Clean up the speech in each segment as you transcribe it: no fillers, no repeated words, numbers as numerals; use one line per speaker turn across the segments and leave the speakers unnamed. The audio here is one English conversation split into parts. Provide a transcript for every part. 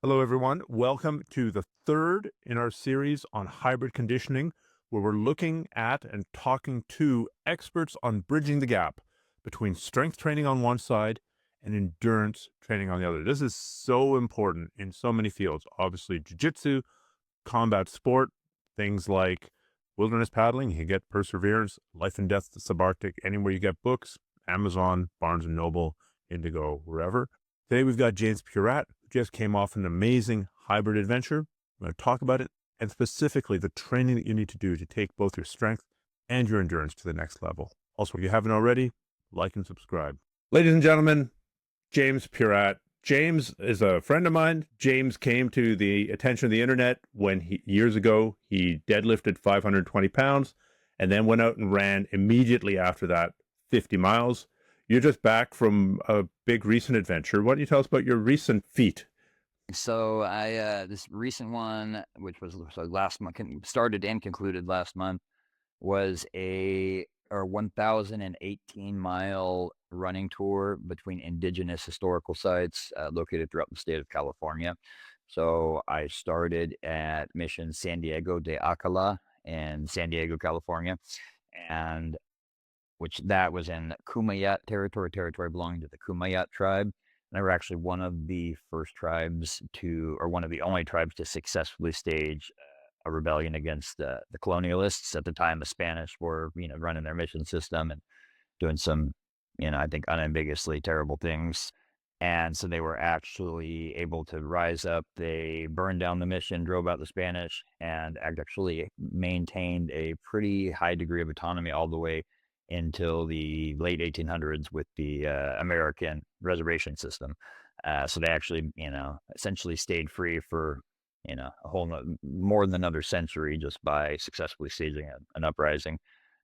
Hello, everyone. Welcome to the third in our series on hybrid conditioning, where we're looking at and talking to experts on bridging the gap between strength training on one side and endurance training on the other. This is so important in so many fields. Obviously, jiu-jitsu, combat sport, things like wilderness paddling. You get Perseverance, Life and Death Subarctic, anywhere you get books, Amazon, Barnes& and Noble, Indigo, wherever. Today we've got James Pieratt, who just came off an amazing hybrid adventure. We're going to talk about it and specifically the training that you need to do to take both your strength and your endurance to the next level. Also, if you haven't already, like and subscribe. Ladies and gentlemen, James Pieratt. James is a friend of mine. James came to the attention of the internet when years ago he deadlifted 520 pounds and then went out and ran immediately after that 50 miles. You're just back from a big recent adventure. Why don't you tell us about your recent feat?
So I this recent one, which was last month, started and concluded last month, was a 1,018-mile running tour between indigenous historical sites located throughout the state of California. So I started at Mission San Diego de Acala in San Diego, California, and which that was in Kumayat territory belonging to the Kumayat tribe. And they were actually one of the first tribes to, or one of the only tribes to successfully stage a rebellion against the colonialists. At the time, the Spanish were, running their mission system and doing some, I think unambiguously terrible things. And so they were actually able to rise up. They burned down the mission, drove out the Spanish, and actually maintained a pretty high degree of autonomy all the way until the late 1800s with the American reservation system. So they actually, essentially stayed free for, a whole more than another century just by successfully staging an uprising.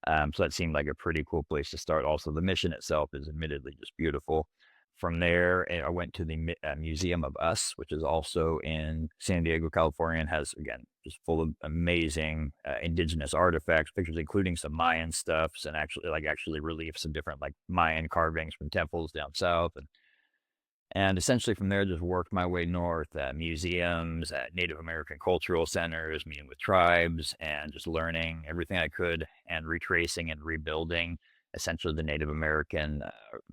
So that seemed like a pretty cool place to start. Also, the mission itself is admittedly just beautiful. From there, I went to the Museum of Us, which is also in San Diego, California, and has, again, just full of amazing indigenous artifacts, pictures, including some Mayan stuffs, and actually reliefs of different like Mayan carvings from temples down south. And essentially from there, just worked my way north, museums, Native American cultural centers, meeting with tribes, and just learning everything I could and retracing and rebuilding essentially the Native American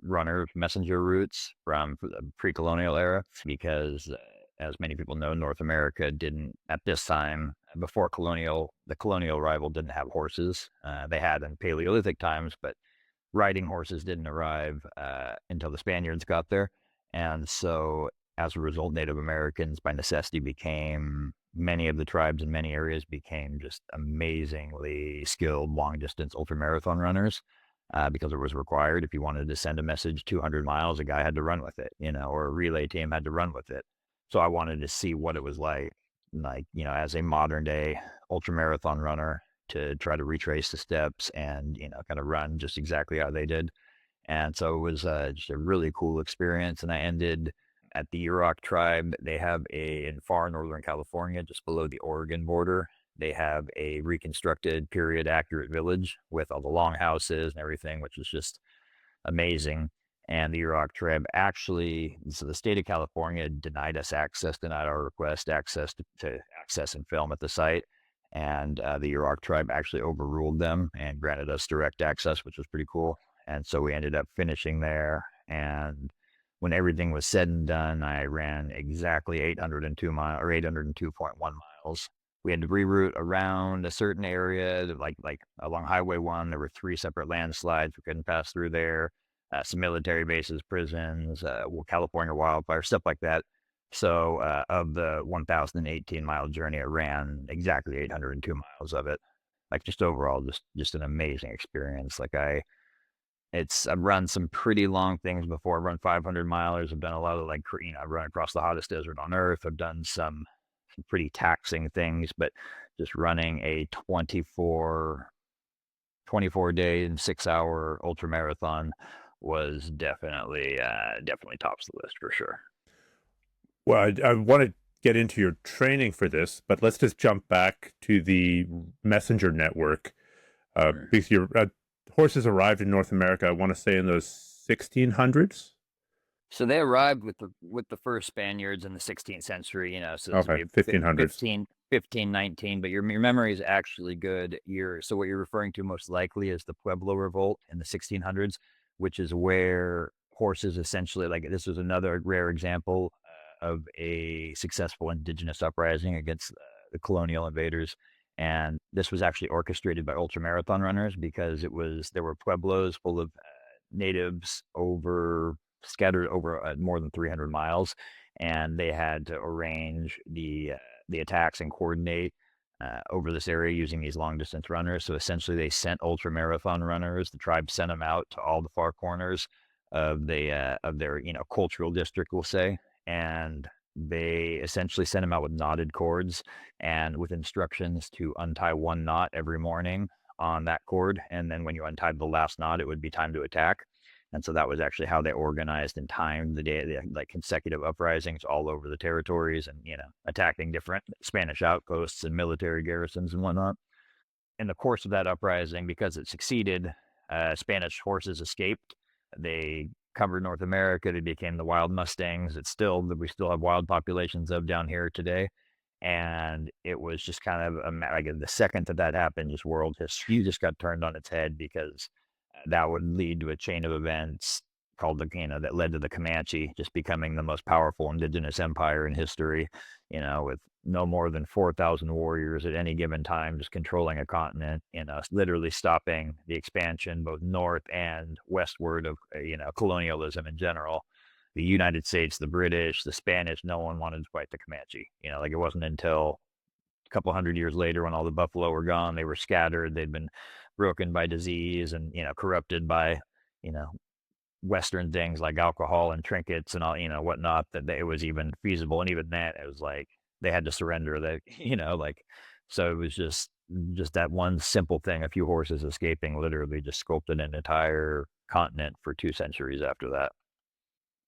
runner messenger routes from the pre-colonial era, because as many people know, North America didn't, at this time, before the colonial arrival didn't have horses. They had in Paleolithic times, but riding horses didn't arrive until the Spaniards got there. And so as a result, Native Americans by necessity many of the tribes in many areas became just amazingly skilled long distance ultramarathon runners. Because it was required. If you wanted to send a message 200 miles, a guy had to run with it, or a relay team had to run with it. So I wanted to see what it was like, as a modern day ultramarathon runner, to try to retrace the steps and, kind of run just exactly how they did. And so it was just a really cool experience. And I ended at the Yurok tribe. They have in far northern California, just below the Oregon border. They have a reconstructed period accurate village with all the longhouses and everything, which is just amazing. And the Yurok tribe actually, so the state of California denied our request to access and film at the site. And the Yurok tribe actually overruled them and granted us direct access, which was pretty cool. And so we ended up finishing there. And when everything was said and done, I ran exactly 802 miles or 802.1 miles. We had to reroute around a certain area, like along Highway 1. There were 3 separate landslides. We couldn't pass through there. Some military bases, prisons, California wildfire, stuff like that. So of the 1,018-mile journey, I ran exactly 802 miles of it. Like just overall, just an amazing experience. I've run some pretty long things before. I've run 500 milers. I've done a lot of I've run across the hottest desert on earth. I've done some pretty taxing things, but just running a 24 day and 6-hour ultra marathon was definitely tops the list for sure.
Well, I want to get into your training for this, but let's just jump back to the messenger network.
Sure.
Because your horses arrived in North America, I want to say in those 1600s.
So they arrived with the first Spaniards in the 16th century, you know, so this would
Okay,
be
1500s.
1519, but your memory is actually good. So what you're referring to most likely is the Pueblo Revolt in the 1600s, which is where horses essentially, like this was another rare example of a successful indigenous uprising against the colonial invaders. And this was actually orchestrated by ultramarathon runners because there were pueblos full of natives scattered over more than 300 miles, and they had to arrange the attacks and coordinate over this area using these long distance runners. So essentially, they sent ultra marathon runners. The tribe sent them out to all the far corners of their cultural district, we'll say, and they essentially sent them out with knotted cords and with instructions to untie one knot every morning on that cord, and then when you untied the last knot, it would be time to attack. And so that was actually how they organized and timed the like consecutive uprisings all over the territories and, attacking different Spanish outposts and military garrisons and whatnot. In the course of that uprising, because it succeeded, Spanish horses escaped. They covered North America. They became the wild Mustangs. We still have wild populations of down here today. And it was just kind of like the second that happened, just world history just got turned on its head because that would lead to a chain of events called that led to the Comanche just becoming the most powerful indigenous empire in history, with no more than 4,000 warriors at any given time, just controlling a continent, literally stopping the expansion both north and westward of, colonialism in general. The United States, the British, the Spanish, no one wanted to fight the Comanche. Like it wasn't until a couple hundred years later when all the buffalo were gone, they were scattered, they'd been broken by disease and, corrupted by, you know, Western things like alcohol and trinkets and all, whatnot, that it was even feasible. And even that, it was like they had to surrender. That so it was just that one simple thing. A few horses escaping literally just sculpted an entire continent for 2 centuries after that.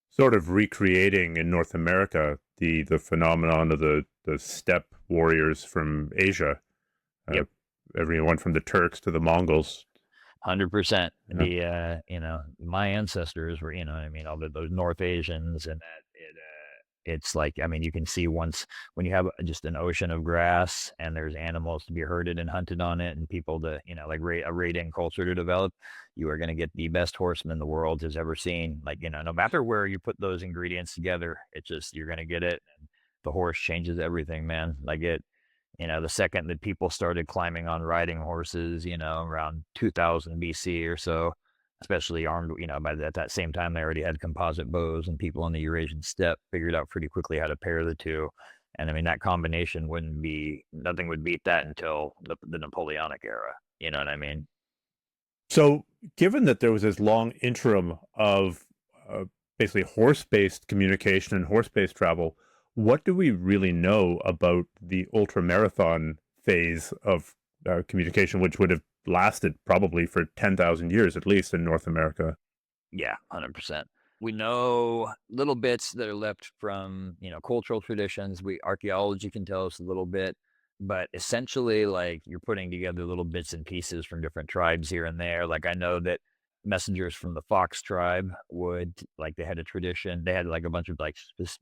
Sort of recreating in North America the phenomenon of the steppe warriors from Asia. Uh,
Yep.
Everyone from the Turks to the Mongols.
100%.
Yeah.
My ancestors were, I mean, all those North Asians and it's like, I mean, you can see once when you have just an ocean of grass and there's animals to be herded and hunted on it and people to, like a raiding culture to develop, you are going to get the best horseman the world has ever seen. Like, no matter where you put those ingredients together, you're going to get it. And the horse changes everything, man. The second that people started climbing on riding horses, around 2000 BC or so, especially armed, at that same time, they already had composite bows and people on the Eurasian steppe figured out pretty quickly how to pair the two. And I mean, that combination nothing would beat that until the Napoleonic era. You know what I mean?
So, given that there was this long interim of basically horse-based communication and horse-based travel, what do we really know about the ultramarathon phase of communication, which would have lasted probably for 10,000 years at least in North America?
Yeah, 100%. We know little bits that are left from, cultural traditions. Archaeology can tell us a little bit, but essentially, like, you're putting together little bits and pieces from different tribes here and there. Like, I know that messengers from the Fox tribe they had a tradition. They had like a bunch of like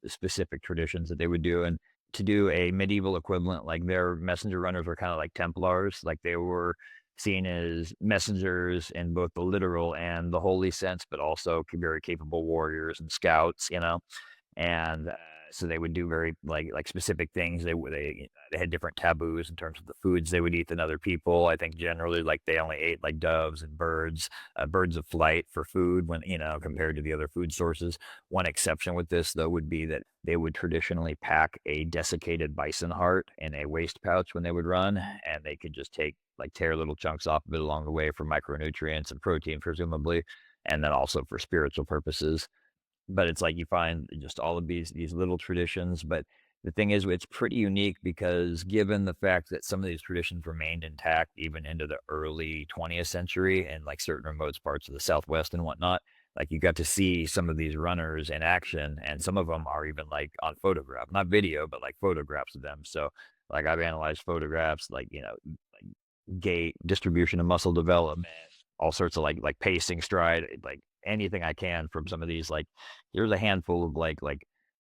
specific traditions that they would do. And to do a medieval equivalent, like their messenger runners were kind of like Templars, like they were seen as messengers in both the literal and the holy sense, but also very capable warriors and scouts, and so they would do very like specific things. They had different taboos in terms of the foods they would eat than other people. I think generally like they only ate like doves and birds of flight for food when compared to the other food sources. One exception with this though would be that they would traditionally pack a desiccated bison heart in a waist pouch when they would run, and they could just tear little chunks off of it along the way for micronutrients and protein presumably, and then also for spiritual purposes. But it's like you find just all of these little traditions. But the thing is, it's pretty unique because given the fact that some of these traditions remained intact even into the early 20th century and like certain remote parts of the Southwest and whatnot, like you got to see some of these runners in action, and some of them are even like on photograph, not video, but like photographs of them. So like I've analyzed photographs, like like gait, distribution of muscle development, all sorts of like pacing, stride, like anything I can from some of these, like, there's a handful of like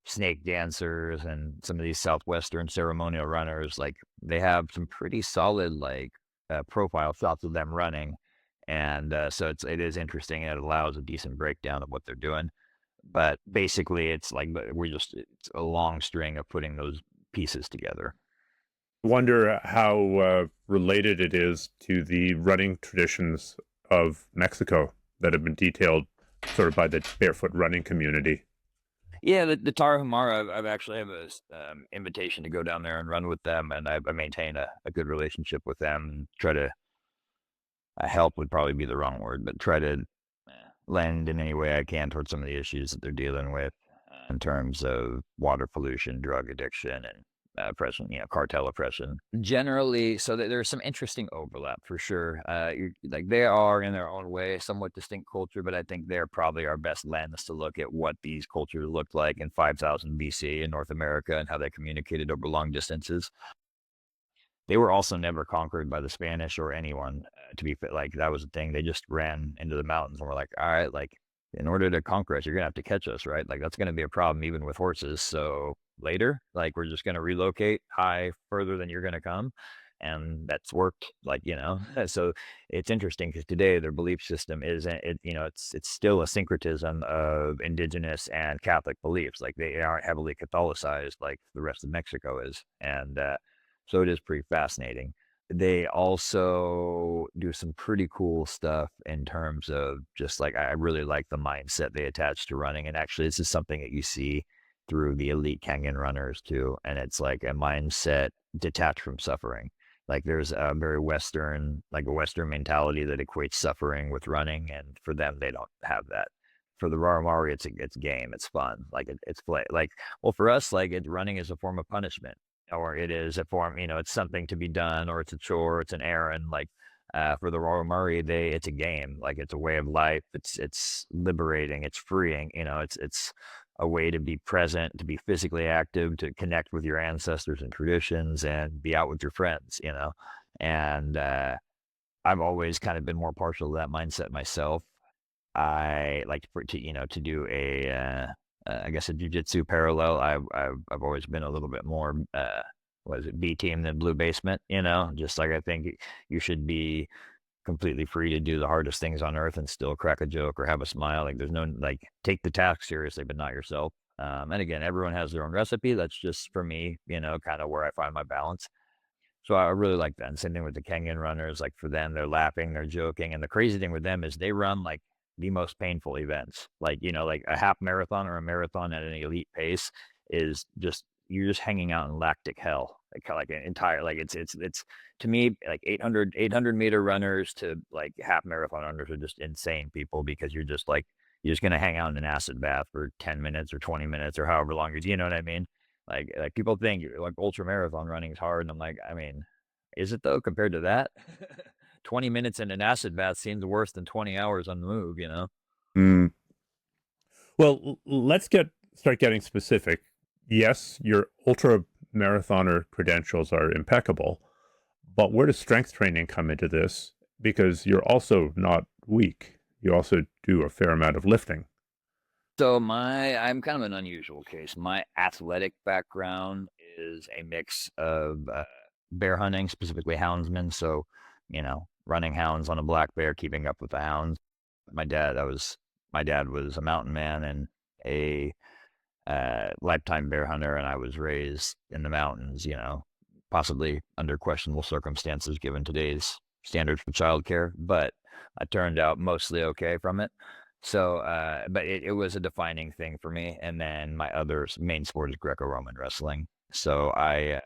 snake dancers and some of these Southwestern ceremonial runners, like, they have some pretty solid, like, profile shots of them running, and, so it is interesting, and it allows a decent breakdown of what they're doing, but basically, it's like, it's a long string of putting those pieces together.
Wonder how related it is to the running traditions of Mexico that have been detailed sort of by the barefoot running community.
Yeah, the Tarahumara, I've actually have a invitation to go down there and run with them, and I maintain a good relationship with them and try to help would probably be the wrong word, but try to lend in any way I can towards some of the issues that they're dealing with in terms of water pollution, drug addiction, and oppression, cartel oppression. Generally, so there's some interesting overlap for sure. Like they are in their own way somewhat distinct culture, but I think they're probably our best lens to look at what these cultures looked like in 5000 BC in North America and how they communicated over long distances. They were also never conquered by the Spanish or anyone, to be fit like, that was the thing, they just ran into the mountains and were like, "Alright, like, in order to conquer us, you're gonna have to catch us, right? Like, that's gonna be a problem even with horses, so later, like, we're just gonna relocate high further than you're gonna come," and that's worked, like, so it's interesting because today their belief system is, it's still a syncretism of indigenous and Catholic beliefs, like, they aren't heavily Catholicized like the rest of Mexico is, and, so it is pretty fascinating. They also do some pretty cool stuff in terms of just like I really like the mindset they attach to running. And actually, this is something that you see through the elite Kenyan runners too. And it's like a mindset detached from suffering. Like there's a very Western, like a Western mentality that equates suffering with running, and for them, they don't have that. For the Raramari, it's game, it's fun, like it's play. Like well, for us, like running is a form of punishment or it is a form, it's something to be done, or it's a chore, it's an errand. Like for the Royal Murray, it's a game, like it's a way of life. It's liberating, it's freeing. It's a way to be present, to be physically active, to connect with your ancestors and traditions, and be out with your friends. And I've always kind of been more partial to that mindset myself. I like to do I guess a jujitsu parallel. I've always been a little bit more, what is it, B team than blue basement, just like I think you should be completely free to do the hardest things on earth and still crack a joke or have a smile. Like there's no, like, take the task seriously, but not yourself. And again, everyone has their own recipe. That's just for me, kind of where I find my balance. So I really like that. And same thing with the Kenyan runners. Like for them, they're laughing, they're joking. And the crazy thing with them is they run like the most painful events. Like, like a half marathon or a marathon at an elite pace is just you're just hanging out in lactic hell. Like an entire like it's to me like 800 meter runners to like half marathon runners are just insane people because you're just gonna hang out in an acid bath for 10 minutes or 20 minutes or however long you know what I mean? Like people think like ultra marathon running is hard, and I'm like, I mean, is it though compared to that? 20 minutes in an acid bath seems worse than 20 hours on the move, you know?
Mm. Well, let's start getting specific. Yes, your ultra marathoner credentials are impeccable, but where does strength training come into this? Because you're also not weak. You also do a fair amount of lifting.
So I'm kind of an unusual case. My athletic background is a mix of bear hunting, specifically houndsmen. So, running hounds on a black bear, keeping up with the hounds. My dad, my dad was a mountain man and a lifetime bear hunter, and I was raised in the mountains. Possibly under questionable circumstances given today's standards for childcare, but I turned out mostly okay from it. So, but it was a defining thing for me. And then my other main sport is Greco-Roman wrestling. So I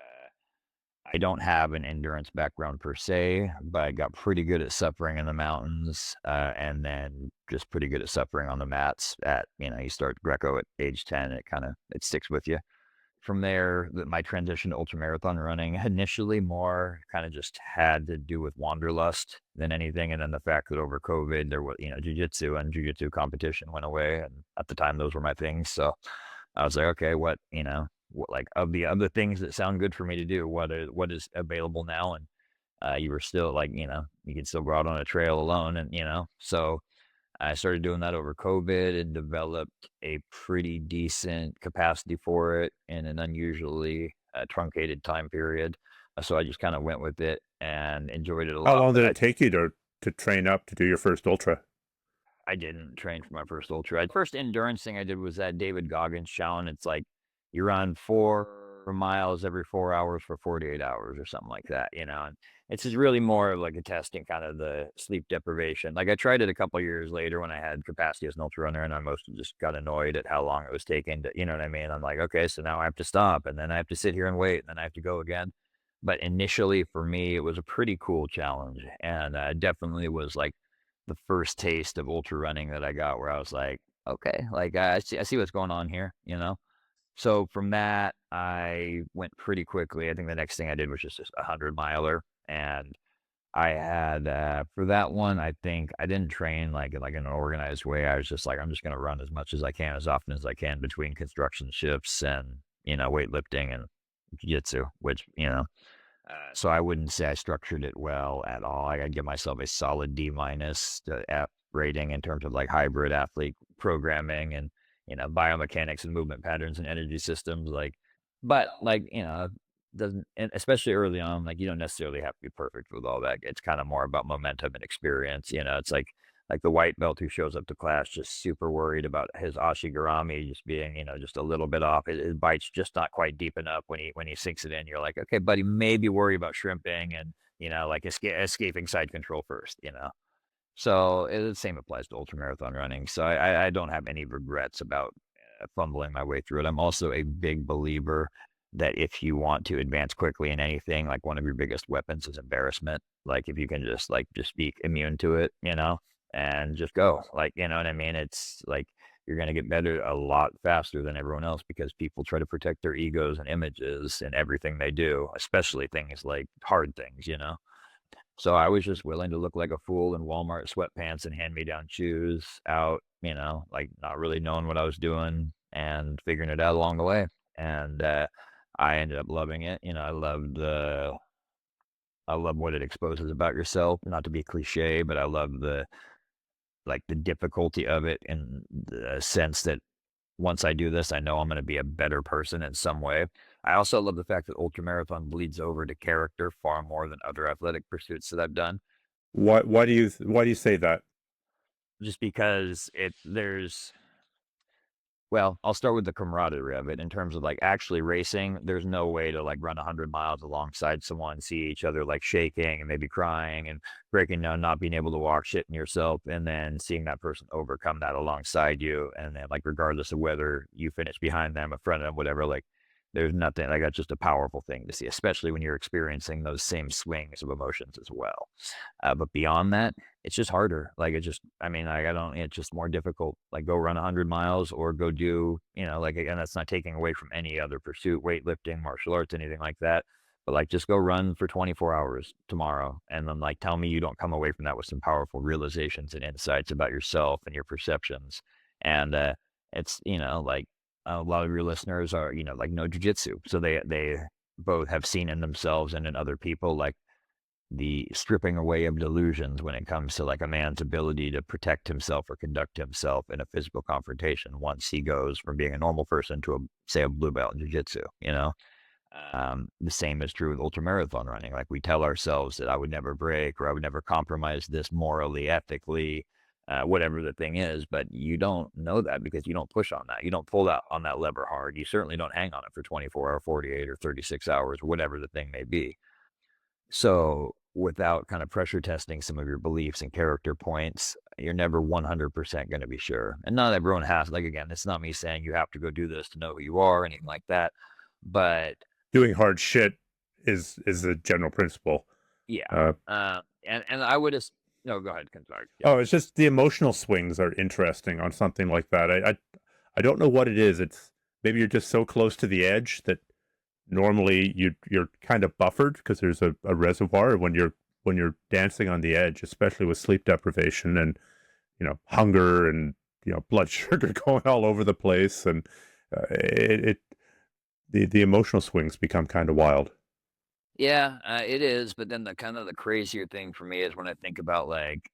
don't have an endurance background per se, but I got pretty good at suffering in the mountains, and then just pretty good at suffering on the mats. You start Greco at age 10, it sticks with you. From there, my transition to ultramarathon running initially more kind of just had to do with wanderlust than anything, and then the fact that over COVID there was jujitsu and jujitsu competition went away, and at the time those were my things. So I was like, okay, what like of the other things that sound good for me to do, what is available now? And you were still like, you can still go out on a trail alone, and so I started doing that over COVID and developed a pretty decent capacity for it in an unusually truncated time period. So I just kind of went with it and enjoyed it a
How
lot.
long
But
did it take you to train up to do your first ultra?
I didn't train for my first ultra. First endurance thing I did was that David Goggins challenge. It's like you run 4 miles every 4 hours for 48 hours or something like that, And it's just really more of like a testing kind of the sleep deprivation. Like I tried it a couple years later when I had capacity as an ultra runner, and I mostly just got annoyed at how long it was taking to, you know what I mean? I'm like, okay, so now I have to stop, and then I have to sit here and wait, and then I have to go again. But initially, for me, it was a pretty cool challenge, and definitely was like the first taste of ultra running that I got where I was like, okay, like I see what's going on here. So from that, I went pretty quickly. I think the next thing I did was just a 100 miler. And I had, for that one, I think I didn't train like in an organized way. I was just like, I'm just going to run as much as I can, as often as I can between construction shifts and, weightlifting and jiu-jitsu, which. So I wouldn't say I structured it well at all. I'd give myself a solid D minus app rating in terms of like hybrid athlete programming and biomechanics and movement patterns and energy systems. But doesn't, and especially early on, like you don't necessarily have to be perfect with all that. It's kind of more about momentum and experience. It's like the white belt who shows up to class just super worried about his ashigarami just being, just a little bit off. His bite's just not quite deep enough when he sinks it in. You're like, okay, buddy, maybe worry about shrimping and, like escaping side control first. So the same applies to ultramarathon running. So I don't have any regrets about fumbling my way through it. I'm also a big believer that if you want to advance quickly in anything, like one of your biggest weapons is embarrassment. Like if you can just be immune to it, and just go. Like, you know what I mean? It's like you're gonna get better a lot faster than everyone else because people try to protect their egos and images in everything they do, especially things like hard things. So I was just willing to look like a fool in Walmart sweatpants and hand-me-down shoes out, like not really knowing what I was doing and figuring it out along the way. And I ended up loving it. I love what it exposes about yourself. Not to be cliche, but I love the difficulty of it in the sense that once I do this, I know I'm going to be a better person in some way. I also love the fact that ultramarathon bleeds over to character far more than other athletic pursuits that I've done.
Why do you say that?
Just because well, I'll start with the camaraderie of it in terms of like actually racing. There's no way to like run 100 miles alongside someone, see each other like shaking and maybe crying and breaking down, not being able to walk, shitting yourself, and then seeing that person overcome that alongside you. And then, like, regardless of whether you finish behind them, in front of them, whatever, like, there's nothing like that's just a powerful thing to see, especially when you're experiencing those same swings of emotions as well. But beyond that, it's just harder. Like it just, I mean, like I don't. It's just more difficult. Like go run 100 miles or go do, like again, that's not taking away from any other pursuit, weightlifting, martial arts, anything like that. But like just go run for 24 hours tomorrow, and then like tell me you don't come away from that with some powerful realizations and insights about yourself and your perceptions. And it's like a lot of your listeners are like no jujitsu, so they both have seen in themselves and in other people like the stripping away of delusions when it comes to like a man's ability to protect himself or conduct himself in a physical confrontation once he goes from being a normal person to say a blue belt in jiu-jitsu. The same is true with ultramarathon running. Like we tell ourselves that I would never break or I would never compromise this morally, ethically, whatever the thing is, but you don't know that because you don't push on that. You don't pull that on that lever hard. You certainly don't hang on it for 24 or 48 or 36 hours, whatever the thing may be. So without kind of pressure testing some of your beliefs and character points, you're never 100% going to be sure. And not everyone has, like, again, it's not me saying you have to go do this to know who you are or anything like that. But
Doing hard shit is a general principle.
yeah.
Uh,
And I would just, no, go ahead. Sorry. Yeah.
oh, it's just the emotional swings are interesting on something like that. I don't know what it is. It's maybe you're just so close to the edge that normally you're kind of buffered because there's a reservoir when you're dancing on the edge, especially with sleep deprivation and hunger and blood sugar going all over the place, and it the emotional swings become kind of wild.
Yeah, it is. But then the kind of the crazier thing for me is when I think about like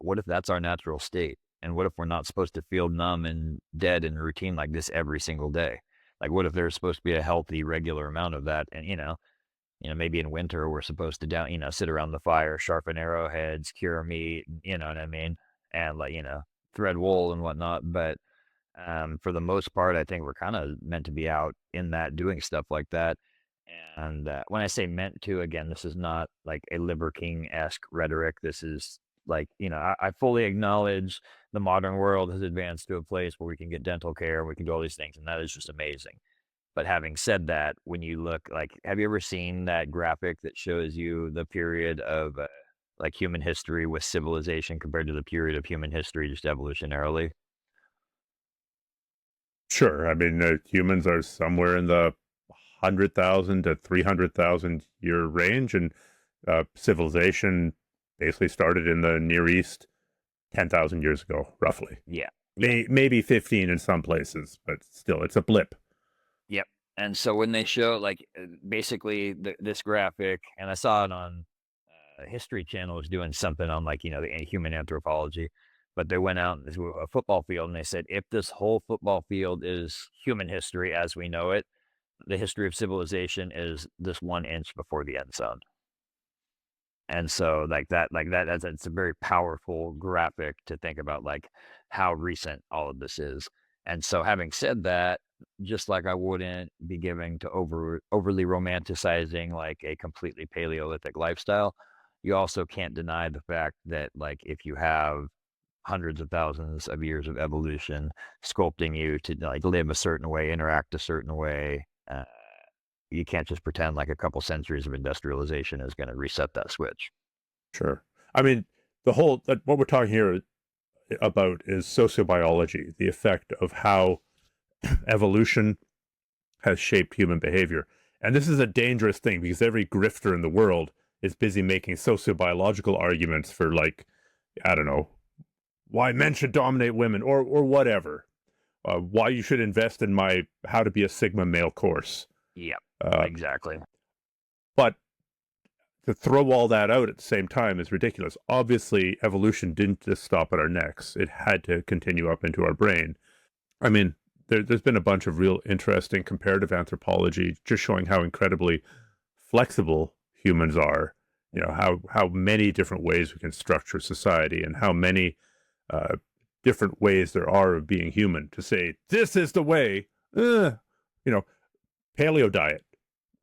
what if that's our natural state? And what if we're not supposed to feel numb and dead in routine like this every single day? Like, what if there's supposed to be a healthy, regular amount of that? And, maybe in winter we're supposed to sit around the fire, sharpen arrowheads, cure meat, you know what I mean? And like, thread wool and whatnot. But for the most part, I think we're kind of meant to be out in that doing stuff like that. And when I say meant to, again, this is not like a Liver King-esque rhetoric. This is like, I fully acknowledge the modern world has advanced to a place where we can get dental care, we can do all these things, and that is just amazing. But having said that, when you look like, have you ever seen that graphic that shows you the period of like human history with civilization compared to the period of human history just evolutionarily?
Sure. I mean, humans are somewhere in the 100,000 to 300,000 year range, and civilization basically started in the Near East 10,000 years ago, roughly.
Yeah. Yeah.
Maybe 15 in some places, but still, it's a blip.
Yep. And so when they show like basically this graphic, and I saw it on History Channel was doing something on like the human anthropology, but they went out to a football field and they said if this whole football field is human history as we know it, the history of civilization is this 1 inch before the end zone. And so that's it's a very powerful graphic to think about like how recent all of this is. And so having said that, just like I wouldn't be giving to overly romanticizing like a completely Paleolithic lifestyle, you also can't deny the fact that like if you have hundreds of thousands of years of evolution sculpting you to like live a certain way, interact a certain way, you can't just pretend like a couple centuries of industrialization is going to reset that switch.
Sure. I mean, what we're talking here about is sociobiology, the effect of how evolution has shaped human behavior. And this is a dangerous thing because every grifter in the world is busy making sociobiological arguments for, like, I don't know, why men should dominate women or whatever. Why you should invest in my How to Be a Sigma Male course.
Yep,
Uh,
exactly.
but to throw all that out at the same time is ridiculous. Obviously, evolution didn't just stop at our necks. It had to continue up into our brain. I mean, there's been a bunch of real interesting comparative anthropology just showing how incredibly flexible humans are. How many different ways we can structure society and how many uh, different ways there are of being human. To say, this is the way, paleo diet.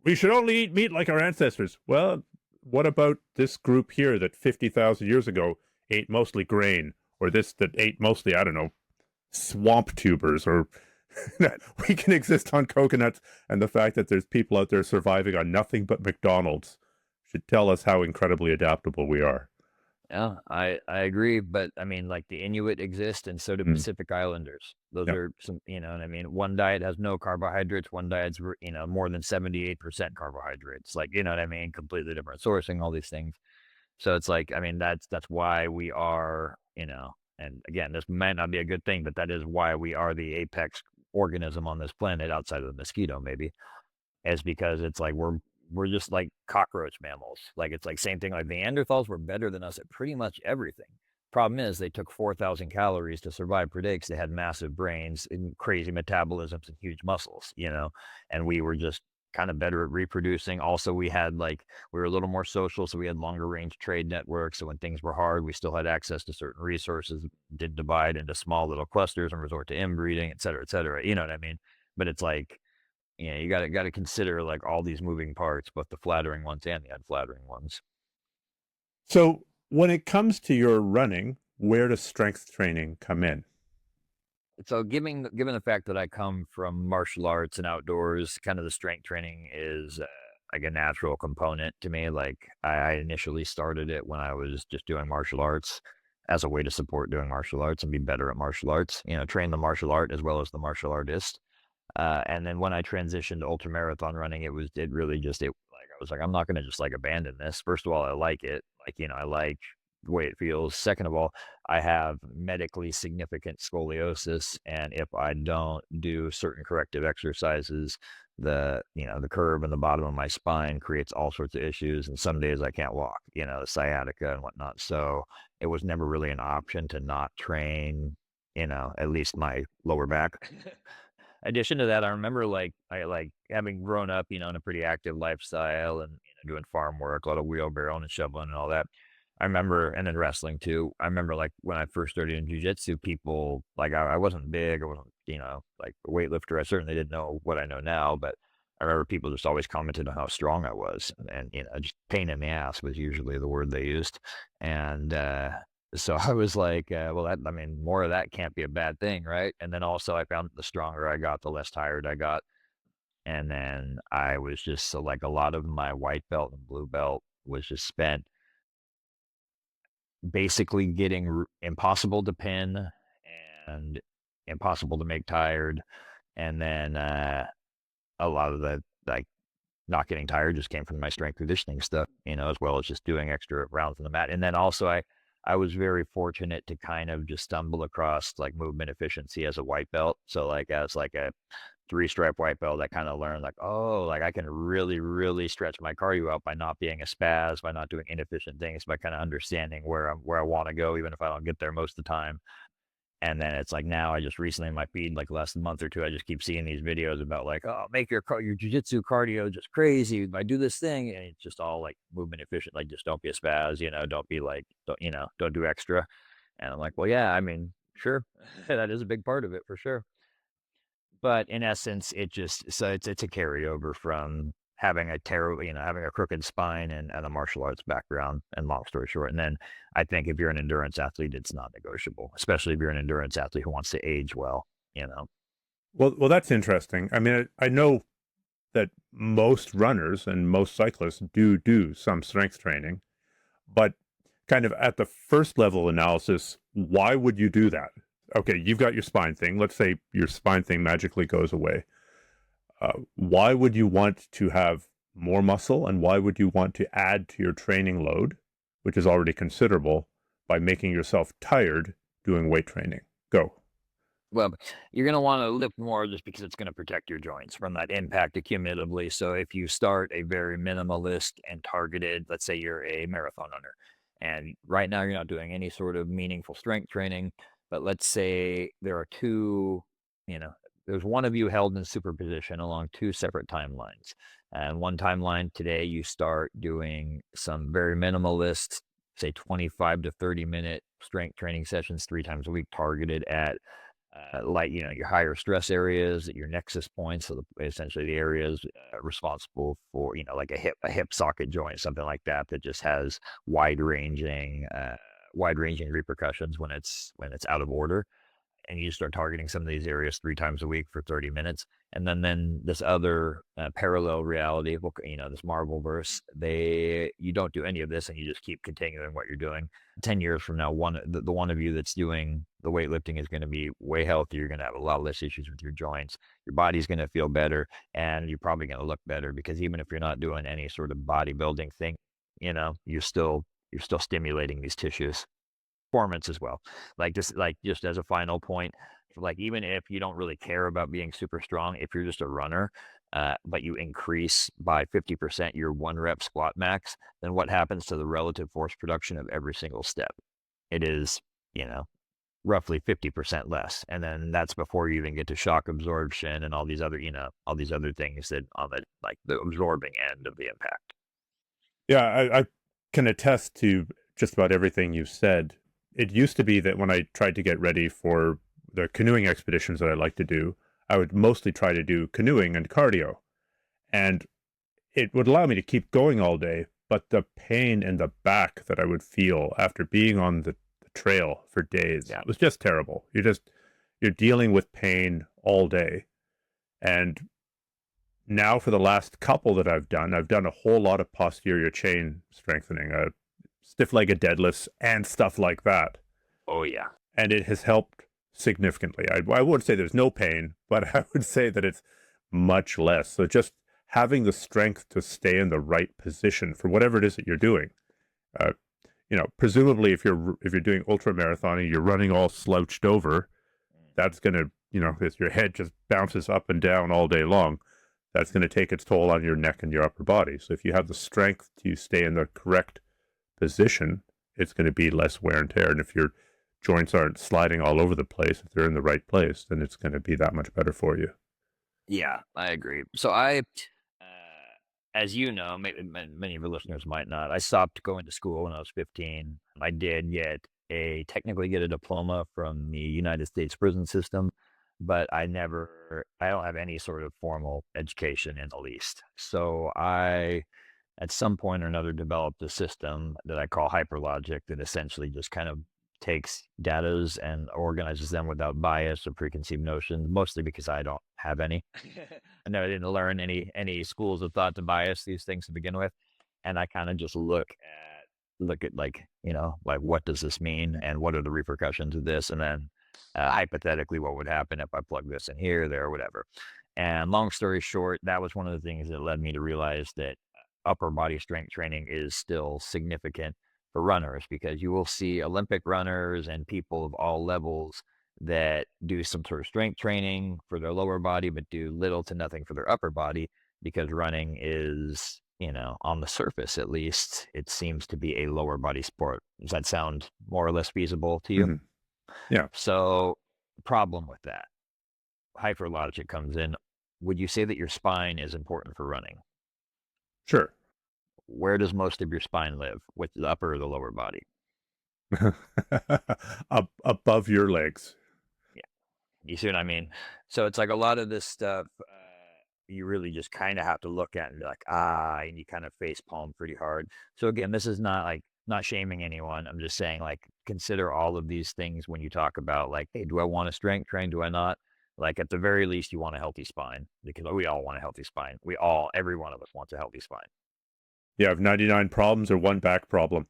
We should only eat meat like our ancestors. Well, what about this group here that 50,000 years ago ate mostly grain, or this that ate mostly, I don't know, swamp tubers, or we can exist on coconuts, and the fact that there's people out there surviving on nothing but McDonald's should tell us how incredibly adaptable we are.
Yeah, I agree, but I mean, like the Inuit exist, and so do
Mm.
Pacific Islanders. Those
Yep.
are some, what I mean. One diet has no carbohydrates. One diet's more than 78% carbohydrates. Like what I mean, completely different sourcing. All these things. So it's like, I mean, that's why we are, and again, this might not be a good thing, but that is why we are the apex organism on this planet outside of the mosquito, maybe, is because it's like we're just like cockroach mammals. Like it's like same thing. Like Neanderthals were better than us at pretty much everything. Problem is they took 4,000 calories to survive per day because they had massive brains and crazy metabolisms and huge muscles, and we were just kind of better at reproducing. Also, we were a little more social, so we had longer range trade networks. So when things were hard, we still had access to certain resources, did divide into small little clusters and resort to inbreeding, et cetera, et cetera. You know what I mean? But it's like, you gotta consider like all these moving parts, both the flattering ones and the unflattering ones.
So, when it comes to your running, where does strength training come in?
So given the fact that I come from martial arts and outdoors, kind of the strength training is like a natural component to me. Like I initially started it when I was just doing martial arts as a way to support doing martial arts and be better at martial arts, train the martial art as well as the martial artist. And then when I transitioned to ultramarathon running, it really just, like, I was like, I'm not going to just like abandon this. First of all, I like it. Like, I like the way it feels. Second of all, I have medically significant scoliosis. And if I don't do certain corrective exercises, the curve in the bottom of my spine creates all sorts of issues. And some days I can't walk, the sciatica and whatnot. So it was never really an option to not train, at least my lower back. Addition to that, I remember I like having grown up, in a pretty active lifestyle and doing farm work, a lot of wheelbarrowing and shoveling and all that. I remember, and then wrestling too. I remember like when I first started in jujitsu, people like I wasn't big, I wasn't, like a weightlifter. I certainly didn't know what I know now, but I remember people just always commented on how strong I was, and just pain in the ass was usually the word they used, and so I was like, well, I mean, more of that can't be a bad thing, right? And then also I found that the stronger I got, the less tired I got. And then I was just so like a lot of my white belt and blue belt was just spent basically getting impossible to pin and impossible to make tired. And then a lot of the like not getting tired just came from my strength conditioning stuff, as well as just doing extra rounds on the mat. And then also I was very fortunate to kind of just stumble across like movement efficiency as a white belt. So like as like a 3-stripe white belt, I kind of learned like, oh, like I can really, really stretch my cardio out by not being a spaz, by not doing inefficient things, by kind of understanding where I want to go, even if I don't get there most of the time. And then it's like now I just recently in my feed, like the last month or two, I just keep seeing these videos about like, oh, make your jujitsu cardio just crazy by do this thing. And it's just all like movement efficient. Like just don't be a spaz, don't be like, don't do extra. And I'm like, well, yeah, I mean, sure. That is a big part of it for sure. But in essence, it's a carryover from having a terrible, having a crooked spine and a martial arts background, and long story short. And then I think if you're an endurance athlete, it's not negotiable, especially if you're an endurance athlete who wants to age well.
Well, that's interesting. I mean, I know that most runners and most cyclists do some strength training, but kind of at the first level analysis, why would you do that? Okay, you've got your spine thing. Let's say your spine thing magically goes away. Why would you want to have more muscle, and why would you want to add to your training load, which is already considerable, by making yourself tired doing weight training? Go.
Well, you're going to want to lift more just because it's going to protect your joints from that impact accumulatively. So if you start a very minimalist and targeted, let's say you're a marathon runner, and right now you're not doing any sort of meaningful strength training, but let's say there are two, there's one of you held in superposition along two separate timelines. And one timeline today, you start doing some very minimalist, say 25 to 30-minute strength training sessions 3 times a week, targeted at like your higher stress areas, your nexus points, so essentially the areas responsible for like a hip socket joint, something like that just has wide ranging repercussions when it's out of order. And you start targeting some of these areas 3 times a week for 30 minutes. And then this other parallel reality, this Marvel verse, you don't do any of this and you just keep continuing what you're doing. 10 years from now, the one of you that's doing the weightlifting is going to be way healthier. You're going to have a lot less issues with your joints. Your body's going to feel better, and you're probably going to look better, because even if you're not doing any sort of bodybuilding thing, you're still stimulating these tissues. Performance as well. Just as a final point, like even if you don't really care about being super strong, if you're just a runner, but you increase by 50% your 1-rep squat max, then what happens to the relative force production of every single step? It is, roughly 50% less. And then that's before you even get to shock absorption and all these other things that on the absorbing end of the impact.
Yeah, I can attest to just about everything you've said. It used to be that when I tried to get ready for the canoeing expeditions that I like to do, I would mostly try to do canoeing and cardio. And it would allow me to keep going all day, but the pain in the back that I would feel after being on the trail for days was just terrible. You're dealing with pain all day. And now for the last couple that I've done a whole lot of posterior chain strengthening, stiff-legged deadlifts and stuff like that.
Oh, yeah.
And it has helped significantly. I wouldn't say there's no pain, but I would say that it's much less. So just having the strength to stay in the right position for whatever it is that you're doing. Presumably if you're doing ultramarathoning, you're running all slouched over, that's going to, your head just bounces up and down all day long. that's going to take its toll on your neck and your upper body. So if you have the strength to stay in the correct position, it's going to be less wear and tear. And if your joints aren't sliding all over the place, if they're in the right place, then it's going to be that much better for you.
Yeah, I agree. So as you know, maybe many of your listeners might not. I stopped going to school when I was 15. I did technically get a diploma from the United States prison system, but I don't have any sort of formal education in the least. So at some point or another, developed a system that I call hyperlogic that essentially just kind of takes datas and organizes them without bias or preconceived notions, mostly because I don't have any. I didn't learn any schools of thought to bias these things to begin with. And I kind of just look at like, like what does this mean and what are the repercussions of this? And then hypothetically, what would happen if I plug this in here, there, whatever. And long story short, that was one of the things that led me to realize that upper body strength training is still significant for runners, because you will see Olympic runners and people of all levels that do some sort of strength training for their lower body, but do little to nothing for their upper body, because running is, on the surface at least, it seems to be a lower body sport. Does that sound more or less feasible to you?
Mm-hmm. Yeah.
So, problem with that, hyperlogic comes in. Would you say that your spine is important for running?
Sure.
Where does most of your spine live, with the upper or the lower body?
Above your legs.
Yeah. You see what I mean? So it's like a lot of this stuff, you really just kind of have to look at and be like, and you kind of face palm pretty hard. So again, this is not shaming anyone. I'm just saying, like, consider all of these things when you talk about, like, hey, do I want to strength train? Do I not? Like, at the very least, you want a healthy spine, because we all want a healthy spine. Every one of us wants a healthy spine.
You have 99 problems or one back problem.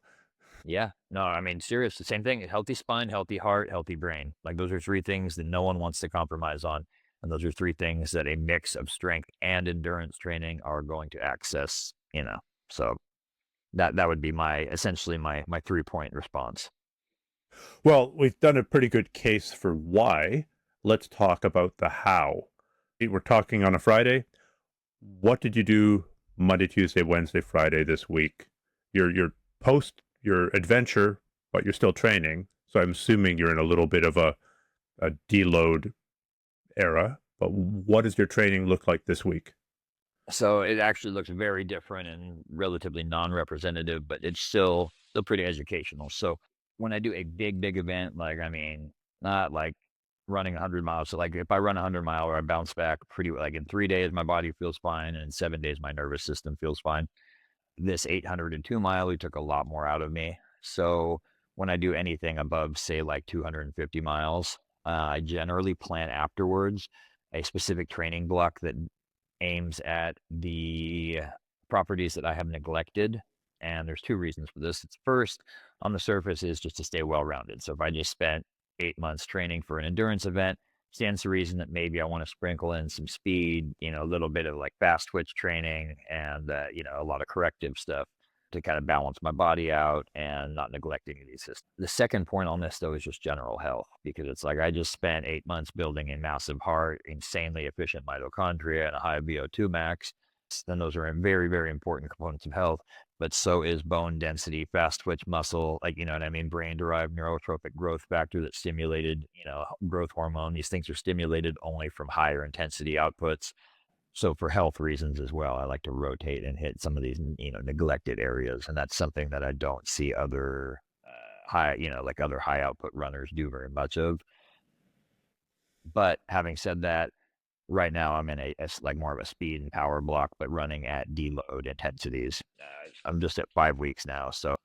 Yeah. No, I mean, serious. The same thing. Healthy spine, healthy heart, healthy brain. Like, those are three things that no one wants to compromise on. And those are three things that a mix of strength and endurance training are going to access. So that would be essentially my 3-point response.
Well, we've done a pretty good case for why. Let's talk about the how. We're talking on a Friday. What did you do Monday, Tuesday, Wednesday, Friday this week? You're post your adventure, but you're still training. So I'm assuming you're in a little bit of a deload era. But what does your training look like this week?
So it actually looks very different and relatively non-representative, but it's still pretty educational. So when I do a big event, like, I mean, not like running 100 miles. So like if I run 100 mile, or I bounce back pretty, like, in 3 days, my body feels fine. And in 7 days, my nervous system feels fine. This 802 mile, it took a lot more out of me. So when I do anything above, say, like 250 miles, I generally plan afterwards a specific training block that aims at the properties that I have neglected. And there's two reasons for this. It's first, on the surface, is just to stay well-rounded. So if I just spent 8 months training for an endurance event, stands to reason that maybe I want to sprinkle in some speed, a little bit of like fast twitch training and, a lot of corrective stuff to kind of balance my body out and not neglecting these systems. The second point on this, though, is just general health, because it's like I just spent 8 months building a massive heart, insanely efficient mitochondria, and a high VO2 max. Then those are very, very important components of health. But so is bone density, fast twitch muscle, like, you know what I mean? Brain derived neurotrophic growth factor that's stimulated, growth hormone. These things are stimulated only from higher intensity outputs. So for health reasons as well, I like to rotate and hit some of these, neglected areas. And that's something that I don't see other other high output runners do very much of. But having said that, right now I'm in like more of a speed and power block, but running at deload intensities. I'm just at 5 weeks now. So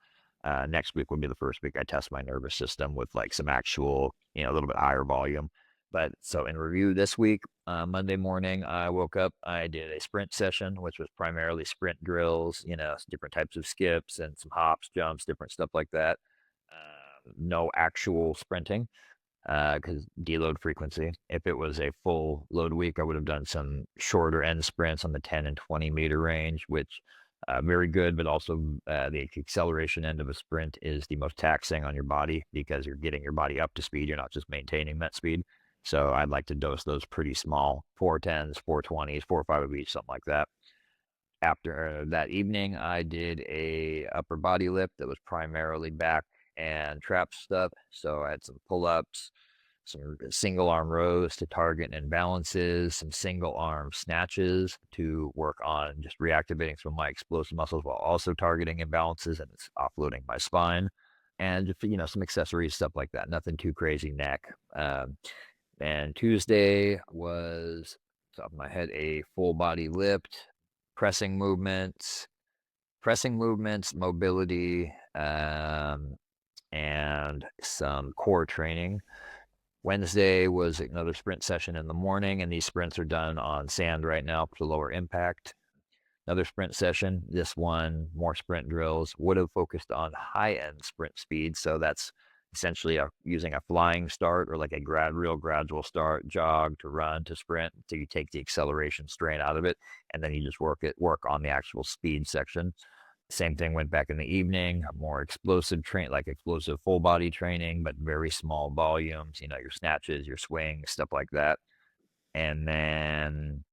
next week will be the first week I test my nervous system with like some actual, a little bit higher volume. But so in review this week, Monday morning, I woke up, I did a sprint session, which was primarily sprint drills, different types of skips and some hops, jumps, different stuff like that. No actual sprinting, because deload frequency. If it was a full load week, I would have done some shorter end sprints on the 10 and 20 meter range, which very good, but also the acceleration end of a sprint is the most taxing on your body, because you're getting your body up to speed. You're not just maintaining that speed. So I'd like to dose those pretty small, 410s, 420s, 4 or 5 of each, something like that. After that evening, I did a upper body lift that was primarily back and trap stuff. So I had some pull-ups, some single arm rows to target imbalances, some single arm snatches to work on just reactivating some of my explosive muscles while also targeting imbalances and it's offloading my spine. And just, some accessories, stuff like that. Nothing too crazy neck. And Tuesday was, top of my head, a full body lift, pressing movements, mobility, and some core training. Wednesday was another sprint session in the morning, and these sprints are done on sand right now for lower impact. Another sprint session. This one, more sprint drills, would have focused on high-end sprint speed. So that's essentially using a flying start or like a real gradual start, jog to run to sprint. So you take the acceleration strain out of it, and then you just work on the actual speed section. Same thing went back in the evening, more explosive like explosive full body training, but very small volumes, your snatches, your swings, stuff like that. And then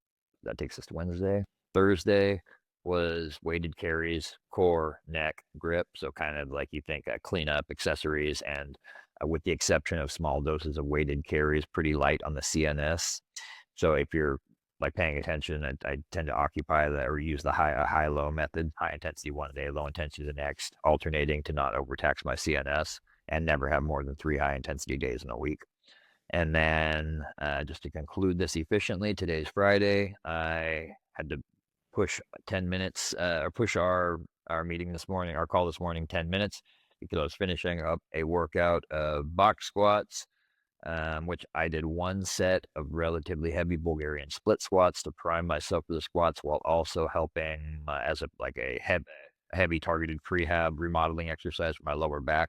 that takes us to Wednesday. Thursday was weighted carries, core, neck, grip. So kind of like you think cleanup, accessories, and with the exception of small doses of weighted carries, pretty light on the CNS. So if you're like paying attention, I tend to occupy or use the high-low method, high intensity one day, low intensity the next, alternating to not overtax my CNS and never have more than 3 high intensity days in a week. And then just to conclude this efficiently, today's Friday. I had to push 10 minutes or push our meeting this morning, our call this morning, 10 minutes because I was finishing up a workout of box squats, which I did one set of relatively heavy Bulgarian split squats to prime myself for the squats while also helping as a heavy targeted prehab remodeling exercise for my lower back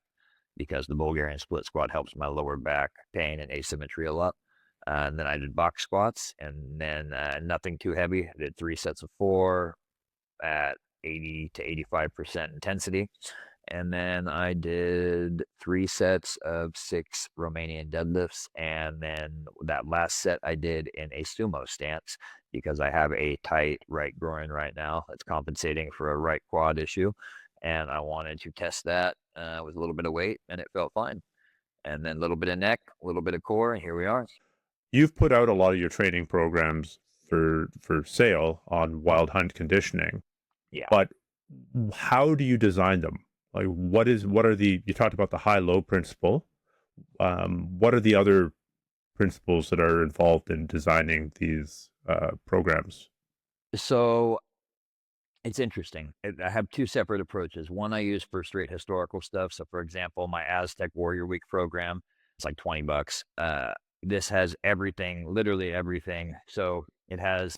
because the Bulgarian split squat helps my lower back pain and asymmetry a lot. And then I did box squats and then nothing too heavy. I did 3 sets of 4 at 80 to 85% intensity. And then I did 3 sets of 6 Romanian deadlifts. And then that last set I did in a sumo stance because I have a tight right groin right now. That's compensating for a right quad issue. And I wanted to test that with a little bit of weight, and it felt fine. And then a little bit of neck, a little bit of core, and here we are.
You've put out a lot of your training programs for sale on Wild Hunt Conditioning,
Yeah.
but how do you design them? Like, you talked about the high-low principle. What are the other principles that are involved in designing these programs?
So it's interesting. I have 2 separate approaches. One I use for straight historical stuff. So, for example, my Aztec Warrior Week program, it's like $20. This has everything, literally everything. So it has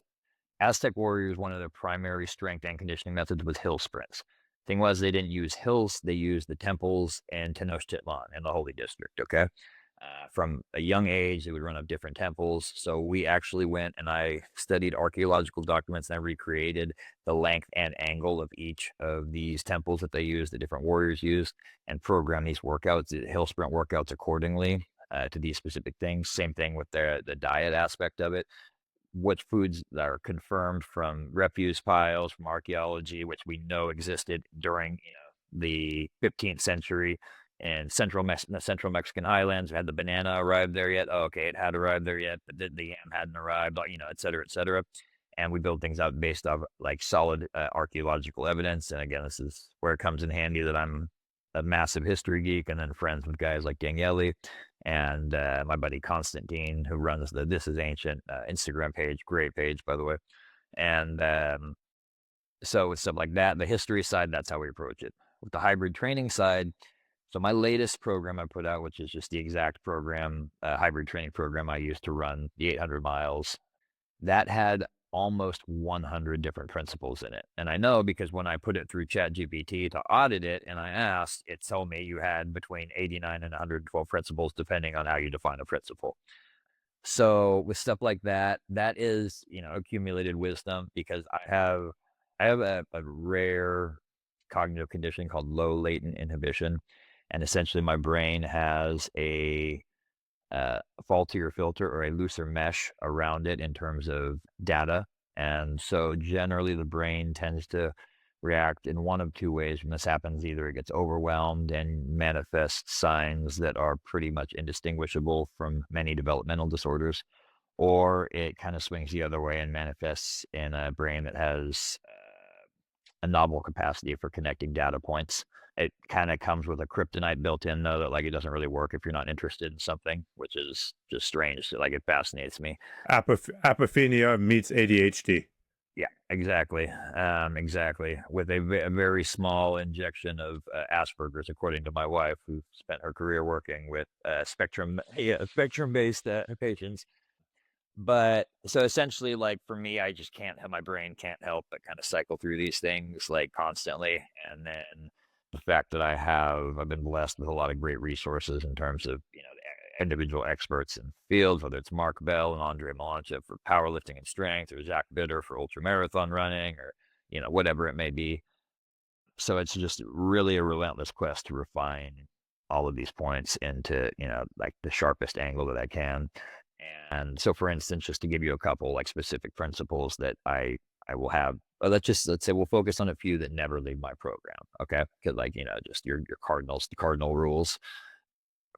Aztec Warriors. One of their primary strength and conditioning methods was hill sprints. Thing was, they didn't use hills; they used the temples and Tenochtitlan in the Holy District. Okay, from a young age, they would run up different temples. So we actually went and I studied archaeological documents and I recreated the length and angle of each of these temples that they used, the different warriors used, and programmed these workouts, the hill sprint workouts accordingly to these specific things. Same thing with the diet aspect of it. Which foods are confirmed from refuse piles, from archaeology, which we know existed during the 15th century in the central Mexican highlands. Had the banana arrived there yet? Oh, okay, it had arrived there yet, but the yam hadn't arrived, et cetera, et cetera. And we build things out based off like solid archaeological evidence. And again, this is where it comes in handy that I'm a massive history geek and then friends with guys like Daniele and my buddy Constantine, who runs the This Is Ancient Instagram page. Great page, by the way. And so with stuff like that, the history side, that's how we approach it. With the hybrid training side, so my latest program I put out, which is just the exact program, hybrid training program I used to run the 800 miles, that had almost 100 different principles in it. And I know because when I put it through ChatGPT to audit it and I asked, it told me you had between 89 and 112 principles, depending on how you define a principle. So with stuff like that, that is, accumulated wisdom because I have a rare cognitive condition called low latent inhibition. And essentially my brain has a a faultier filter or a looser mesh around it in terms of data. And so generally the brain tends to react in one of two ways when this happens. Either it gets overwhelmed and manifests signs that are pretty much indistinguishable from many developmental disorders, or it kind of swings the other way and manifests in a brain that has a novel capacity for connecting data points. It kind of comes with a kryptonite built in, though, that like it doesn't really work if you're not interested in something, which is just strange. Like it fascinates me.
Apophenia meets ADHD.
Yeah, exactly. Exactly. With a very small injection of Asperger's, according to my wife, who spent her career working with spectrum based patients. But so essentially, like for me, I just can't have my brain can't help but kind of cycle through these things like constantly. And then the fact that I've been blessed with a lot of great resources in terms of, the individual experts in fields, whether it's Mark Bell and Andre Malancha for powerlifting and strength, or Zach Bitter for ultramarathon running, or, whatever it may be. So it's just really a relentless quest to refine all of these points into, like the sharpest angle that I can. And so, for instance, just to give you a couple like specific principles that I will have, let's say we'll focus on a few that never leave my program. Okay. Cause like, just your cardinal rules.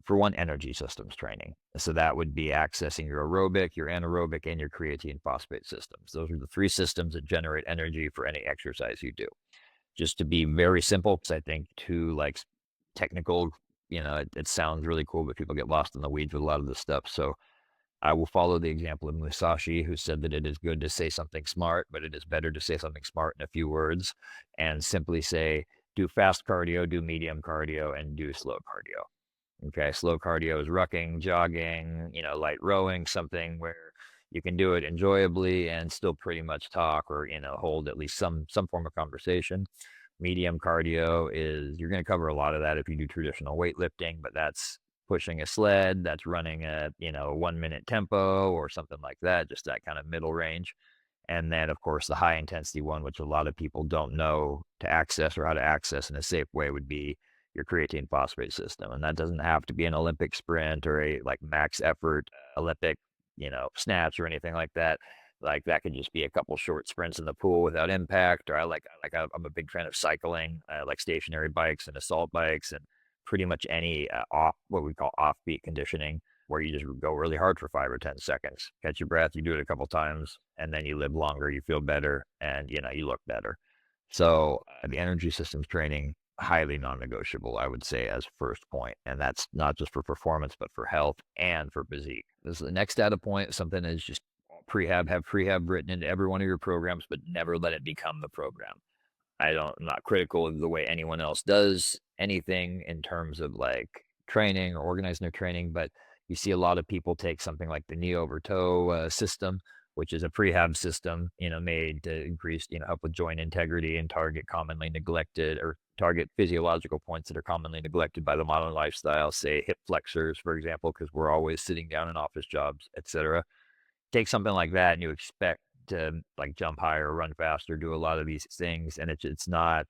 For one, energy systems training. So that would be accessing your aerobic, your anaerobic, and your creatine phosphate systems. Those are the three systems that generate energy for any exercise you do. Just to be very simple, because I think too like technical, it sounds really cool, but people get lost in the weeds with a lot of this stuff. So I will follow the example of Musashi, who said that it is good to say something smart, but it is better to say something smart in a few words, and simply say, do fast cardio, do medium cardio, and do slow cardio. Okay, slow cardio is rucking, jogging, light rowing, something where you can do it enjoyably and still pretty much talk or, hold at least some form of conversation. Medium cardio is you're going to cover a lot of that if you do traditional weightlifting, but that's pushing a sled, that's running a, 1 minute tempo or something like that, just that kind of middle range. And then, of course, the high intensity one, which a lot of people don't know to access or how to access in a safe way, would be your creatine phosphate system. And that doesn't have to be an Olympic sprint or a like max effort Olympic, snatch or anything like that. Like that could just be a couple short sprints in the pool without impact. Or I'm a big fan of cycling. I like stationary bikes and assault bikes and pretty much any what we call offbeat conditioning, where you just go really hard for 5 or 10 seconds, catch your breath, you do it a couple times, and then you live longer, you feel better, and you look better. So the energy systems training, highly non-negotiable, I would say, as first point. And that's not just for performance, but for health and for physique. This is the next data point, something that is just have prehab written into every one of your programs, but never let it become the program. I'm not critical of the way anyone else does anything in terms of like training or organizing their training, but you see a lot of people take something like the knee over toe system, which is a prehab system, made to increase, help with joint integrity and target commonly neglected or target physiological points that are commonly neglected by the modern lifestyle, say hip flexors, for example, because we're always sitting down in office jobs, etc. Take something like that and you expect to like jump higher, run faster, do a lot of these things, and it's not.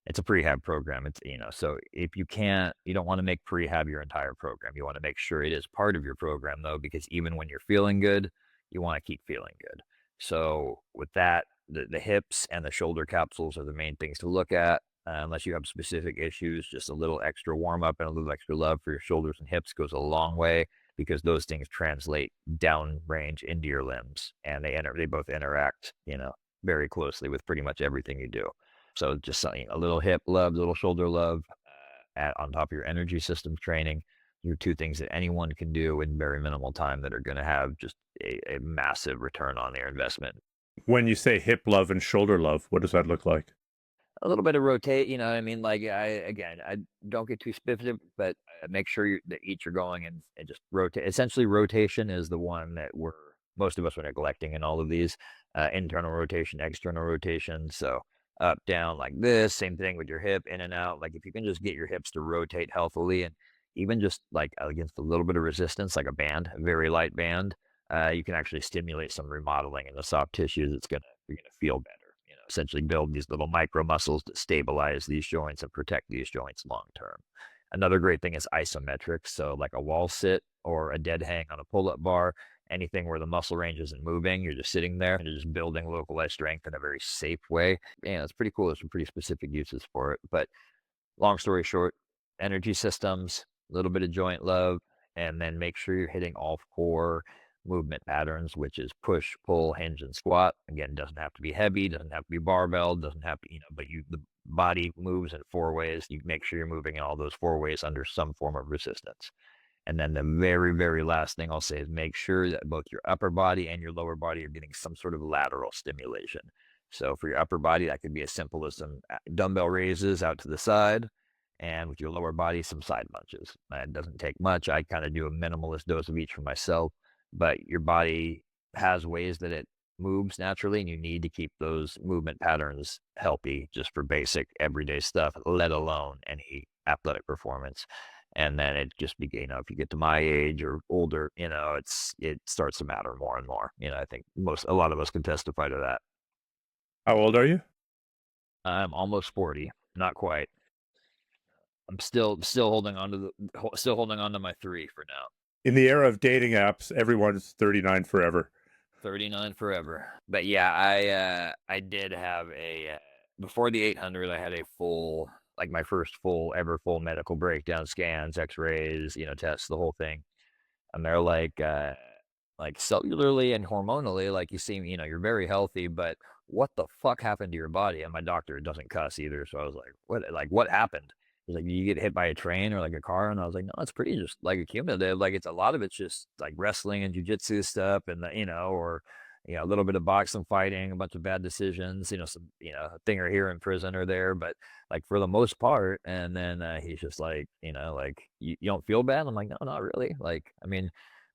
It's a prehab program. It's so if you don't want to make prehab your entire program. You want to make sure it is part of your program though, because even when you're feeling good, you want to keep feeling good. So with that, the hips and the shoulder capsules are the main things to look at. Unless you have specific issues, just a little extra warm up and a little extra love for your shoulders and hips goes a long way because those things translate downrange into your limbs and they both interact, very closely with pretty much everything you do. So just something, a little hip love, a little shoulder love, on top of your energy systems training. These are two things that anyone can do in very minimal time that are going to have just a massive return on their investment.
When you say hip love and shoulder love, what does that look like?
A little bit of rotate, what I mean? Like I don't get too specific, but make sure that each are going and just rotate. Essentially, rotation is the one that most of us are neglecting in all of these internal rotation, external rotation. So up, down like this, same thing with your hip in and out. Like if you can just get your hips to rotate healthily and even just like against a little bit of resistance, like a very light band, you can actually stimulate some remodeling in the soft tissues. You're gonna feel better. Essentially build these little micro muscles to stabilize these joints and protect these joints long term. Another great thing is isometric. So like a wall sit or a dead hang on a pull-up bar, anything where the muscle range isn't moving, you're just sitting there and you're just building localized strength in a very safe way. Yeah, it's pretty cool. There's some pretty specific uses for it. But long story short, energy systems, a little bit of joint love, and then make sure you're hitting all core movement patterns, which is push, pull, hinge, and squat. Again, doesn't have to be heavy, doesn't have to be barbell, doesn't have to, but the body moves in 4 ways. You make sure you're moving in all those 4 ways under some form of resistance. And then the very, very last thing I'll say is make sure that both your upper body and your lower body are getting some sort of lateral stimulation. So for your upper body, that could be as simple as some dumbbell raises out to the side, and with your lower body, some side lunges. It doesn't take much. I kind of do a minimalist dose of each for myself, but your body has ways that it moves naturally, and you need to keep those movement patterns healthy just for basic everyday stuff, let alone any athletic performance. And then it just begin, if you get to my age or older, it starts to matter more and more. I think a lot of us can testify to that.
How old are you?
I'm almost 40, not quite. I'm still holding on to my 3 for now.
In the era of dating apps, everyone's 39 forever.
39 forever. But yeah, I did have before the 800, I had a full, like my first full medical breakdown, scans, x-rays, tests, the whole thing. And they're like cellularly and hormonally, like you seem, you're very healthy, but what the fuck happened to your body? And my doctor doesn't cuss either. So I was what happened? He's like, you get hit by a train or like a car? And I was like, no, it's pretty just like accumulative. Like it's a lot of it's just like wrestling and jujitsu stuff and or, a little bit of boxing, fighting, a bunch of bad decisions, some, a thing or here in prison or there, but like for the most part. And then he's just like, like you don't feel bad? I'm like, no, not really. Like, I mean,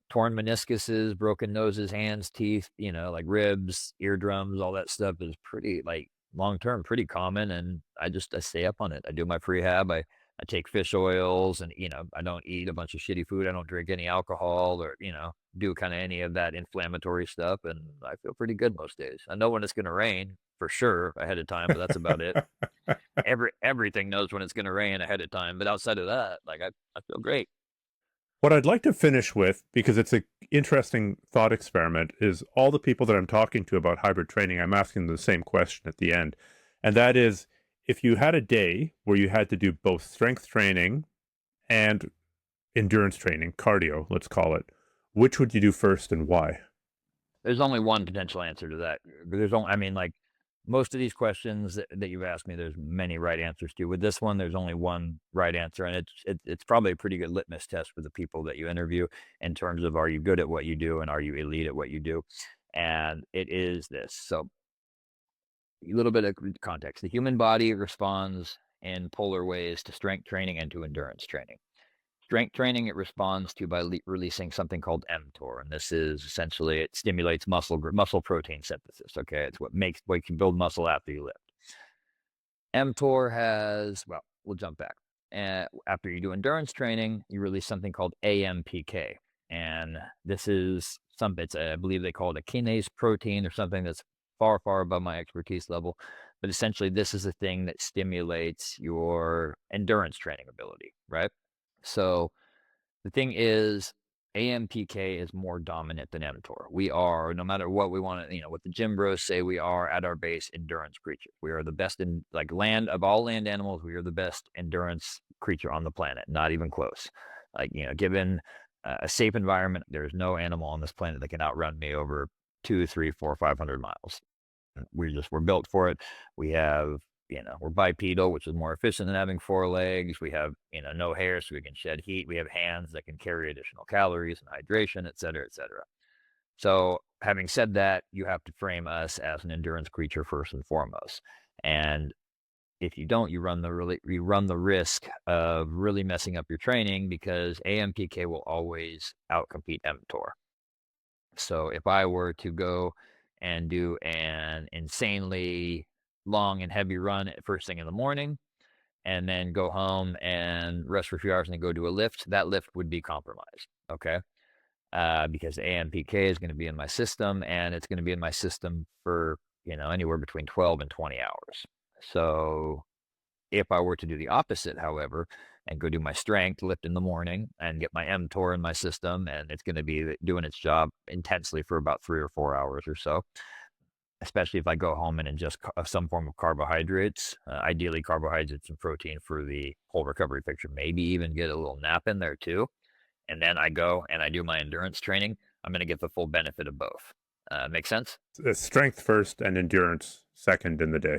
torn meniscuses, broken noses, hands, teeth, like ribs, eardrums, all that stuff is pretty like long term, pretty common. And I stay up on it. I do my prehab. I take fish oils and, I don't eat a bunch of shitty food. I don't drink any alcohol or, do kind of any of that inflammatory stuff. And I feel pretty good most days. I know when it's going to rain for sure ahead of time, but that's about it. Everything knows when it's going to rain ahead of time. But outside of that, like I feel great.
What I'd like to finish with, because it's an interesting thought experiment, is all the people that I'm talking to about hybrid training, I'm asking the same question at the end. And that is, if you had a day where you had to do both strength training and endurance training, cardio, let's call it, which would you do first and why?
There's only one potential answer to that. Like most of these questions that you've asked me, there's many right answers to. With this one, there's only one right answer, and it's probably a pretty good litmus test for the people that you interview in terms of, are you good at what you do and are you elite at what you do? And it is this. So a little bit of context. The human body responds in polar ways to strength training and to endurance training. Strength training, it responds to by releasing something called mTOR, and this is essentially, it stimulates muscle protein synthesis. Okay, it's what can build muscle after you lift. mTOR we'll jump back. After you do endurance training, you release something called AMPK, and this is I believe they call it a kinase protein or something that's far, far above my expertise level. But essentially, this is a thing that stimulates your endurance training ability, right? So the thing is, AMPK is more dominant than mTOR. We are, no matter what we want to, what the gym bros say, we are at our base endurance creature. We are the best in of all land animals. We are the best endurance creature on the planet. Not even close. Given a safe environment, there's no animal on this planet that can outrun me over 2, 3, 4, 500 miles. We're built for it. We have, we're bipedal, which is more efficient than having 4 legs. We have, no hair, so we can shed heat. We have hands that can carry additional calories and hydration, et cetera, et cetera. So having said that, you have to frame us as an endurance creature first and foremost. And if you don't, you run the risk of really messing up your training, because AMPK will always outcompete mTOR. So if I were to go and do an insanely long and heavy run at first thing in the morning, and then go home and rest for a few hours and then go do a lift, that lift would be compromised. Okay. Because the AMPK is going to be in my system, and it's going to be in my system for, anywhere between 12 and 20 hours. So if I were to do the opposite, however, and go do my strength lift in the morning and get my mTOR in my system, and it's going to be doing its job intensely for about 3 or 4 hours or so. Especially if I go home and ingest some form of carbohydrates, ideally carbohydrates and protein for the whole recovery picture. Maybe even get a little nap in there too, and then I go and I do my endurance training. I'm going to get the full benefit of both. Make sense?
Strength first and endurance second in the day.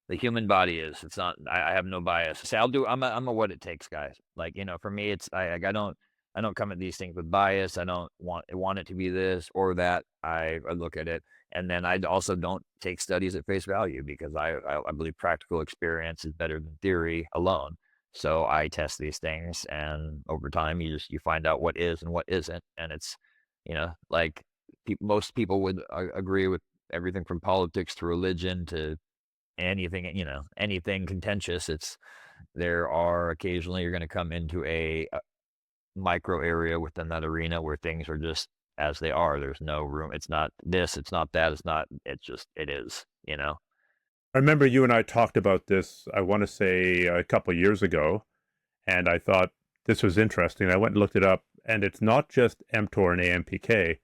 The human body is. It's not. I have no bias. Say I'll do. I'm a what it takes guy. Like for me, it's I don't come at these things with bias. I don't want it to be this or that. I look at it, and then I also don't take studies at face value because I believe practical experience is better than theory alone. So I test these things, and over time, you find out what is and what isn't, and it's like most people would agree with everything from politics to religion to anything contentious. There are occasionally you're going to come into a micro area within that arena where things are just as they are. There's no room. It's not this, it's not that, it's just, it is.
I remember you and I talked about this, I want to say a couple of years ago, and I thought this was interesting. I went and looked it up, and it's not just mTOR and AMPK,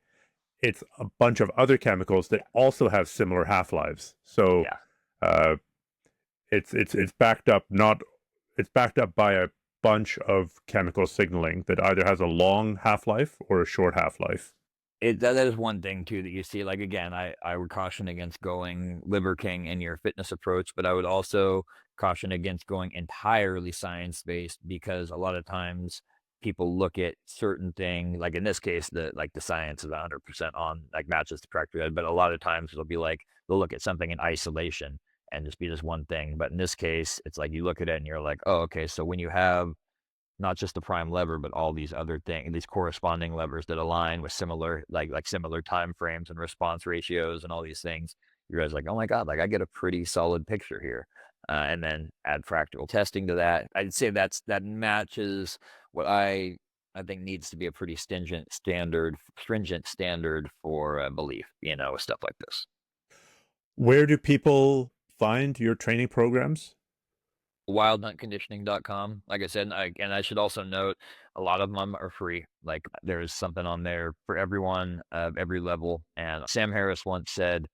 it's a bunch of other chemicals that also have similar half-lives. So
Yeah.
uh, it's backed up it's backed up by a bunch of chemical signaling that either has a long half-life or a short half-life.
That is one thing too that you see. Like again, I would caution against going Liver King in your fitness approach, but I would also caution against going entirely science based because a lot of times people look at certain things, like in this case, the science is 100% on like matches the practical, but a lot of times it'll be like they'll look at something in isolation and just be just one thing. But in this case, it's like you look at it and you're like, oh, okay, so when you have not just the prime lever, but all these other things, these corresponding levers that align with similar, like similar time frames and response ratios and all these things. You realize, like, oh my god, like I get a pretty solid picture here. And then add practical testing to that. I'd say that matches what I think needs to be a pretty stringent standard for belief. With stuff like this.
Where do people find your training programs?
Wildhuntconditioning.com. Like I said, and I should also note, a lot of them are free. Like there's something on there for everyone of every level. And Sam Harris once said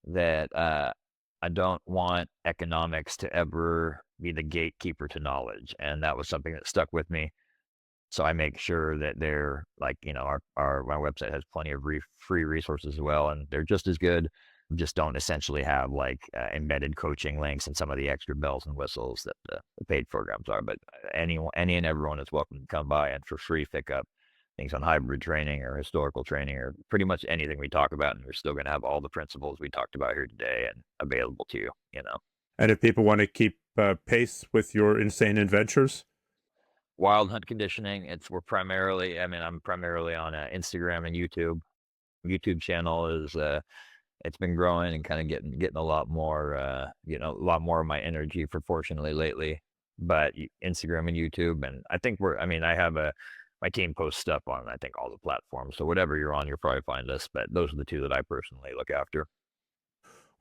that I don't want economics to ever be the gatekeeper to knowledge, and that was something that stuck with me. So I make sure that they're like, our my website has plenty of free resources as well, and they're just as good. Just don't essentially have like embedded coaching links and some of the extra bells and whistles that the paid programs are. But any and everyone is welcome to come by and for free pick up things on hybrid training or historical training or pretty much anything we talk about, and we're still going to have all the principles we talked about here today and available to you.
And if people want to keep pace with your insane adventures?
Wild Hunt Conditioning. I'm primarily on Instagram and YouTube. YouTube channel is it's been growing and kind of getting a lot more a lot more of my energy proportionally lately. But Instagram and YouTube, and I think I have my team posts stuff on I think all the platforms. So whatever you're on, you'll probably find us. But those are the two that I personally look after.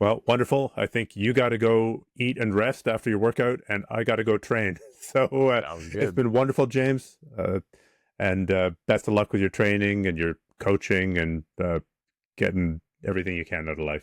Well, wonderful. I think you got to go eat and rest after your workout, and I got to go train. So
Sounds
it's
good.
been wonderful, James. And best of luck with your training and your coaching and getting everything you can out of life.